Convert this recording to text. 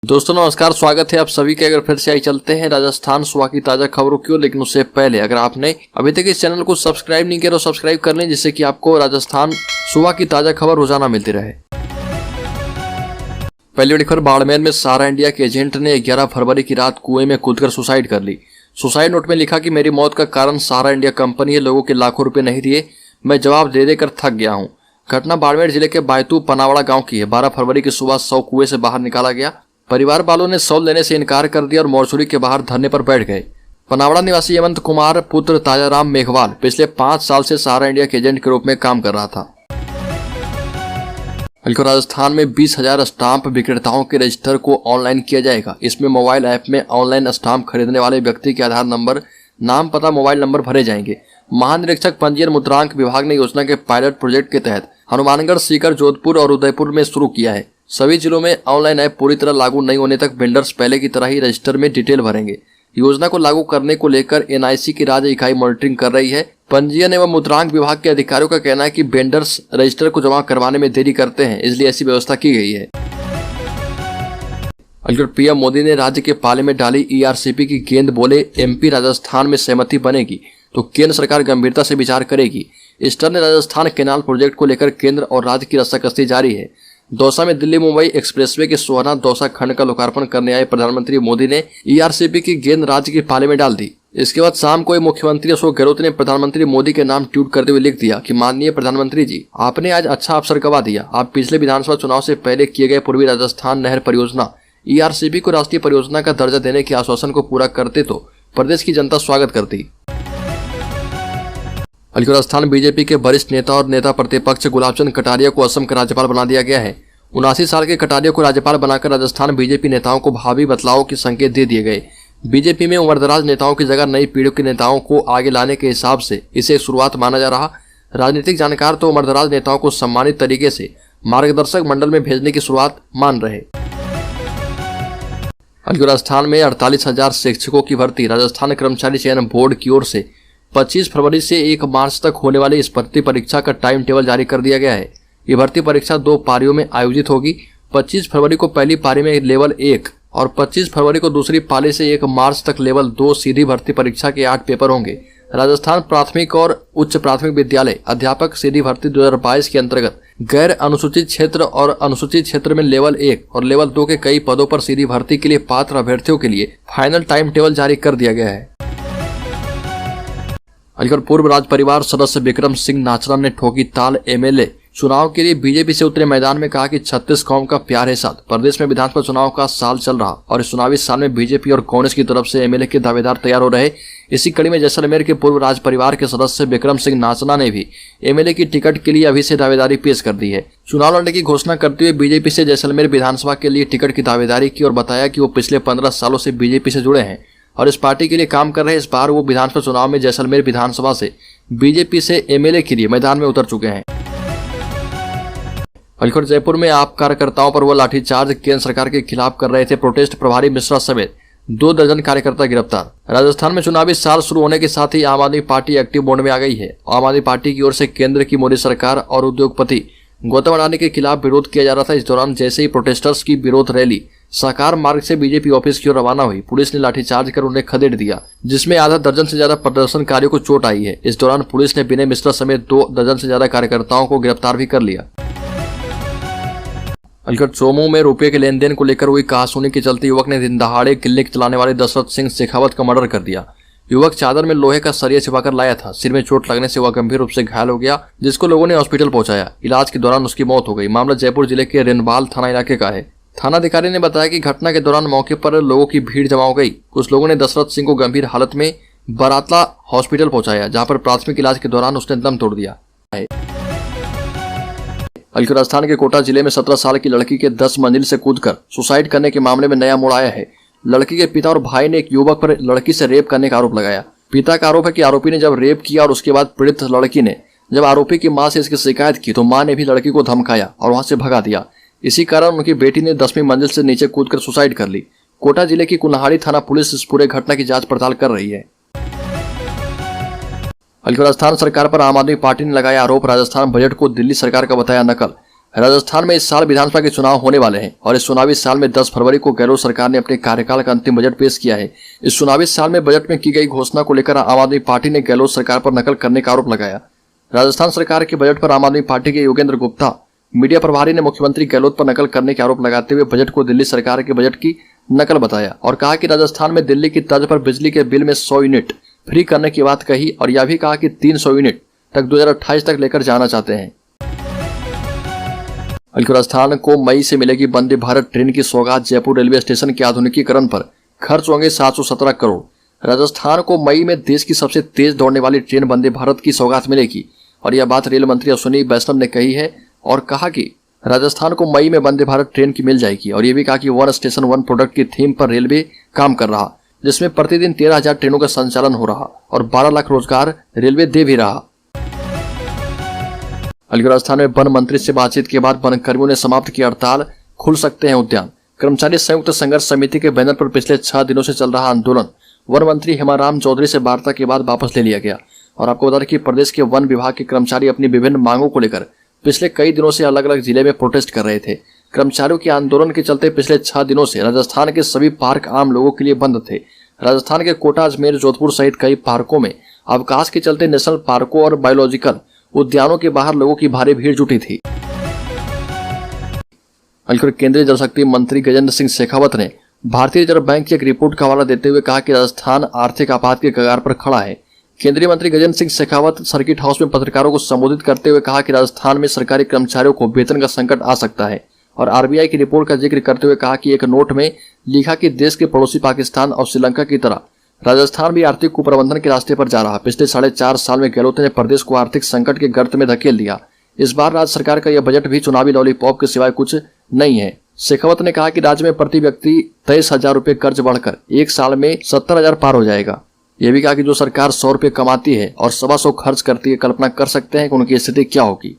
दोस्तों नमस्कार, स्वागत है आप सभी के। अगर फिर से आई चलते हैं राजस्थान सुबह की ताजा खबरों की ओर, लेकिन उससे पहले अगर आपने अभी तक इस चैनल को सब्सक्राइब नहीं किया तो सब्सक्राइब कर लें, जिससे कि आपको राजस्थान सुबह की ताजा खबर रोजाना मिलती रहे। पहली बड़ी खबर, बाड़मेर में सारा इंडिया के एजेंट ने 11 फरवरी की रात कुएं में कूदकर सुसाइड कर ली। सुसाइड नोट में लिखा कि मेरी मौत का कारण सारा इंडिया कंपनी है, लोगों के लाखों रुपए नहीं दिए, मैं जवाब दे देकर थक गया हूँ। घटना बाड़मेर जिले के बायतू पनावड़ा गांव की है। 12 फरवरी की सुबह 100 कुएं से बाहर निकाला गया। परिवार वालों ने शव लेने से इनकार कर दिया और मोर्चरी के बाहर धरने पर बैठ गए। पनावड़ा निवासी हेमंत कुमार पुत्र ताजाराम मेघवाल पिछले 5 साल से सारा इंडिया के एजेंट के रूप में काम कर रहा था। राजस्थान में 20,000 स्टाम्प विक्रेताओं के रजिस्टर को ऑनलाइन किया जाएगा। इसमें मोबाइल ऐप में ऑनलाइन स्टाम्प खरीदने वाले व्यक्ति के आधार नंबर, नाम, पता, मोबाइल नंबर भरे जाएंगे। महानिरीक्षक पंजीयन मुद्रांक विभाग ने योजना के पायलट प्रोजेक्ट के तहत हनुमानगढ़, सीकर, जोधपुर और उदयपुर में शुरू किया है। सभी जिलों में ऑनलाइन ऐप पूरी तरह लागू नहीं होने तक वेंडर्स पहले की तरह ही रजिस्टर में डिटेल भरेंगे। योजना को लागू करने को लेकर एनआईसी की राज्य इकाई मॉनिटरिंग कर रही है। पंजीयन एवं मुद्रांक विभाग के अधिकारियों का कहना है कि वेंडर्स रजिस्टर को जमा करवाने में देरी करते हैं, इसलिए ऐसी व्यवस्था की गई है। पीएम मोदी ने राज्य के पाले में डाली ईआरसीपी की गेंद, बोले एमपी राजस्थान में सहमति बनेगी तो केंद्र सरकार गंभीरता से विचार करेगी। ईस्टर्न ने राजस्थान केनाल प्रोजेक्ट को लेकर केंद्र और राज्य की रस्साकसी जारी है। दौसा में दिल्ली मुंबई एक्सप्रेसवे के सोहना दौसा खंड का लोकार्पण करने आए प्रधानमंत्री मोदी ने ईआरसीपी की गेंद राज्य के पाले में डाल दी। इसके बाद शाम को मुख्यमंत्री अशोक गहलोत ने प्रधानमंत्री मोदी के नाम ट्वीट करते हुए लिख दिया कि माननीय प्रधानमंत्री जी, आपने आज अच्छा अवसर गवा दिया। आप पिछले विधानसभा चुनाव से पहले किए गए पूर्वी राजस्थान नहर परियोजना ईआरसीपी को राष्ट्रीय परियोजना का दर्जा देने के आश्वासन को पूरा करते तो प्रदेश की जनता स्वागत करती। राजस्थान बीजेपी के वरिष्ठ नेता और नेता प्रतिपक्ष गुलाबचंद कटारिया को असम का राज्यपाल बना दिया गया है। 79 साल के कटारिया को राज्यपाल बनाकर राजस्थान बीजेपी नेताओं को भावी बदलाव के संकेत दे दिए गए। बीजेपी में उम्रदराज नेताओं की जगह नई पीढ़ी के नेताओं को आगे लाने के हिसाब से इसे शुरुआत माना जा रहा। राजनीतिक जानकार तो उम्रदराज नेताओं को सम्मानित तरीके से मार्गदर्शक मंडल में भेजने की शुरुआत मान रहे। राजस्थान में 48,000 शिक्षकों की भर्ती। राजस्थान कर्मचारी चयन बोर्ड की ओर से 25 फरवरी से 1 मार्च तक होने वाली इस भर्ती परीक्षा का टाइम टेबल जारी कर दिया गया है। ये भर्ती परीक्षा 2 पारियों में आयोजित होगी। 25 फरवरी को पहली पारी में लेवल 1 और 25 फरवरी को दूसरी पाली से 1 मार्च तक लेवल 2 सीधी भर्ती परीक्षा के 8 पेपर होंगे। राजस्थान प्राथमिक और उच्च प्राथमिक विद्यालय अध्यापक सीधी भर्ती 2022 के अंतर्गत गैर अनुसूचित क्षेत्र और अनुसूचित क्षेत्र में लेवल 1 और लेवल 2 के कई पदों पर सीधी भर्ती के लिए पात्र अभ्यर्थियों के लिए फाइनल टाइम टेबल जारी कर दिया गया है। पूर्व राज परिवार सदस्य विक्रम सिंह नाचराम ने ठोकी ताल। एमएलए चुनाव के लिए बीजेपी से उतरे मैदान में, कहा कि 36 कौम का प्यार है साथ। प्रदेश में विधानसभा चुनाव का साल चल रहा और इस चुनावी साल में बीजेपी और कांग्रेस की तरफ से एमएलए के दावेदार तैयार हो रहे। इसी कड़ी में जैसलमेर के पूर्व राज परिवार के सदस्य विक्रम सिंह नाचना ने भी एमएलए की टिकट के लिए अभी से दावेदारी पेश कर दी है। चुनाव लड़ने की घोषणा करते हुए बीजेपी से जैसलमेर विधानसभा के लिए टिकट की दावेदारी की और बताया कि वो पिछले 15 सालों से बीजेपी से जुड़े हैं और इस पार्टी के लिए काम कर रहे। इस बार वो विधानसभा चुनाव में जैसलमेर विधानसभा से बीजेपी से एमएलए के लिए मैदान में उतर चुके हैं। जयपुर में आप कार्यकर्ताओं पर वो लाठीचार्ज केंद्र सरकार के खिलाफ कर रहे थे। प्रोटेस्ट प्रभारी मिश्रा समेत 2 दर्जन कार्यकर्ता गिरफ्तार। राजस्थान में चुनावी साल शुरू होने के साथ ही आम आदमी पार्टी एक्टिव मोड में आ गई है। आम आदमी पार्टी की ओर से केंद्र की मोदी सरकार और उद्योगपति गौतम अडानी के खिलाफ विरोध किया जा रहा था। इस दौरान जैसे ही प्रोटेस्टर्स की विरोध रैली साकार मार्ग से बीजेपी ऑफिस की ओर रवाना हुई, पुलिस ने लाठीचार्ज कर उन्हें खदेड़ दिया, जिसमें आधा दर्जन से ज्यादा प्रदर्शनकारियों को चोट आई है। इस दौरान पुलिस ने विनय मिश्रा समेत 2 दर्जन से ज्यादा कार्यकर्ताओं को गिरफ्तार भी कर लिया। चोमू में रुपये के लेन देन को लेकर हुई कहासुनी के चलते युवक ने दिन दहाड़े क्लिनिक चलाने वाले दशरथ सिंह शेखावत का मर्डर कर दिया। युवक चादर में लोहे का सरिया छिपाकर लाया था। सिर में चोट लगने से वह गंभीर रूप से घायल हो गया, जिसको लोगों ने हॉस्पिटल पहुंचाया। इलाज के दौरान उसकी मौत हो गई। मामला जयपुर जिले के रेनबाल थाना इलाके का है। थाना अधिकारी ने बताया कि घटना के दौरान मौके पर लोगों की भीड़ जमा हो गई। कुछ लोगों ने दशरथ सिंह को गंभीर हालत में बरातला हॉस्पिटल पहुंचाया, जहां पर प्राथमिक इलाज के दौरान उसने दम तोड़ दिया। राजस्थान के कोटा जिले में 17 साल की लड़की के 10 मंजिल से कूदकर सुसाइड करने के मामले में नया मोड़ आया है। लड़की के पिता और भाई ने एक युवक पर लड़की से रेप करने का आरोप लगाया। पिता का आरोप है कि आरोपी ने जब रेप किया और उसके बाद पीड़ित लड़की ने जब आरोपी की मां से इसकी शिकायत की तो मां ने भी लड़की को धमकाया और वहां से भगा दिया। इसी कारण उनकी बेटी ने 10वीं मंजिल से नीचे कूदकर सुसाइड कर ली। कोटा जिले की कुल्हाड़ी थाना पुलिस इस पूरे घटना की जांच पड़ताल कर रही है। राजस्थान सरकार पर आम आदमी पार्टी ने लगाया आरोप। राजस्थान बजट को दिल्ली सरकार का बताया नकल। राजस्थान में इस साल विधानसभा के चुनाव होने वाले हैं और इस चुनावी साल में 10 फरवरी को गहलोत सरकार ने अपने कार्यकाल का अंतिम बजट पेश किया है। इस चुनावी साल में बजट में की गई घोषणा को लेकर आम आदमी पार्टी ने गहलोत सरकार पर नकल करने का आरोप लगाया। राजस्थान सरकार के बजट पर आम आदमी पार्टी के योगेंद्र गुप्ता मीडिया प्रभारी ने मुख्यमंत्री गहलोत पर नकल करने के आरोप लगाते हुए बजट को दिल्ली सरकार के बजट की नकल बताया और कहा कि राजस्थान में दिल्ली की तर्ज पर बिजली के बिल में 100 यूनिट फ्री करने की बात कही और यह भी कहा कि 300 यूनिट तक 2028 तक लेकर जाना चाहते हैं। राजस्थान को मई से मिलेगी वंदे भारत ट्रेन की सौगात। जयपुर रेलवे स्टेशन के आधुनिकीकरण पर खर्च होंगे 717 करोड़। राजस्थान को मई में देश की सबसे तेज दौड़ने वाली ट्रेन वंदे भारत की सौगात मिलेगी और यह बात रेल मंत्री अश्विनी वैष्णव ने कही है और कहा कि राजस्थान को मई में वंदे भारत ट्रेन की मिल जाएगी और यह भी कहा कि वन स्टेशन वन प्रोडक्ट की थीम पर रेलवे काम कर रहा, जिसमें प्रतिदिन 13,000 ट्रेनों का संचालन हो रहा और 12 लाख रोजगार रेलवे दे भी रहा। राजस्थान में वन मंत्री से बातचीत के बाद वन कर्मियों ने समाप्त की हड़ताल। खुल सकते हैं उद्यान। कर्मचारी संयुक्त संघर्ष समिति के बैनर पर पिछले 6 दिनों से चल रहा आंदोलन वन मंत्री हेमाराम चौधरी से वार्ता के बाद वापस ले लिया गया। और आपको बता दें कि प्रदेश के वन विभाग के कर्मचारी अपनी विभिन्न मांगों को लेकर पिछले कई दिनों से अलग अलग जिले में प्रोटेस्ट कर रहे थे। कर्मचारियों के आंदोलन के चलते पिछले 6 दिनों से राजस्थान के सभी पार्क आम लोगों के लिए बंद थे। राजस्थान के कोटा, अजमेर, जोधपुर सहित कई पार्कों में अवकाश के चलते नेशनल पार्कों और बायोलॉजिकल उद्यानों के बाहर लोगों की भारी भीड़ जुटी थी। केंद्रीय जल शक्ति मंत्री गजेंद्र सिंह शेखावत ने भारतीय रिजर्व बैंक की एक रिपोर्ट का हवाला देते हुए कहा कि राजस्थान आर्थिक आपात के कगार पर खड़ा है। केंद्रीय मंत्री गजेंद्र सिंह शेखावत सर्किट हाउस में पत्रकारों को संबोधित करते हुए कहा कि राजस्थान में सरकारी कर्मचारियों को वेतन का संकट आ सकता है और आरबीआई की रिपोर्ट का जिक्र करते हुए कहा कि एक नोट में लिखा कि देश के पड़ोसी पाकिस्तान और श्रीलंका की तरह राजस्थान भी आर्थिक कुप्रबंधन के रास्ते पर जा रहा। पिछले 4.5 साल में गहलोत ने प्रदेश को आर्थिक संकट के गर्त में धकेल दिया। इस बार राज्य सरकार का यह बजट भी चुनावी लॉलीपॉप के सिवाय कुछ नहीं है। शेखावत ने कहा कि राज्य में प्रति व्यक्ति 23,000 रुपए कर्ज बढ़कर 1 साल में 70,000 पार हो जाएगा। यह भी कहा कि जो सरकार 100 रुपए कमाती है और 125 खर्च करती है, कल्पना कर सकते हैं कि उनकी स्थिति क्या होगी।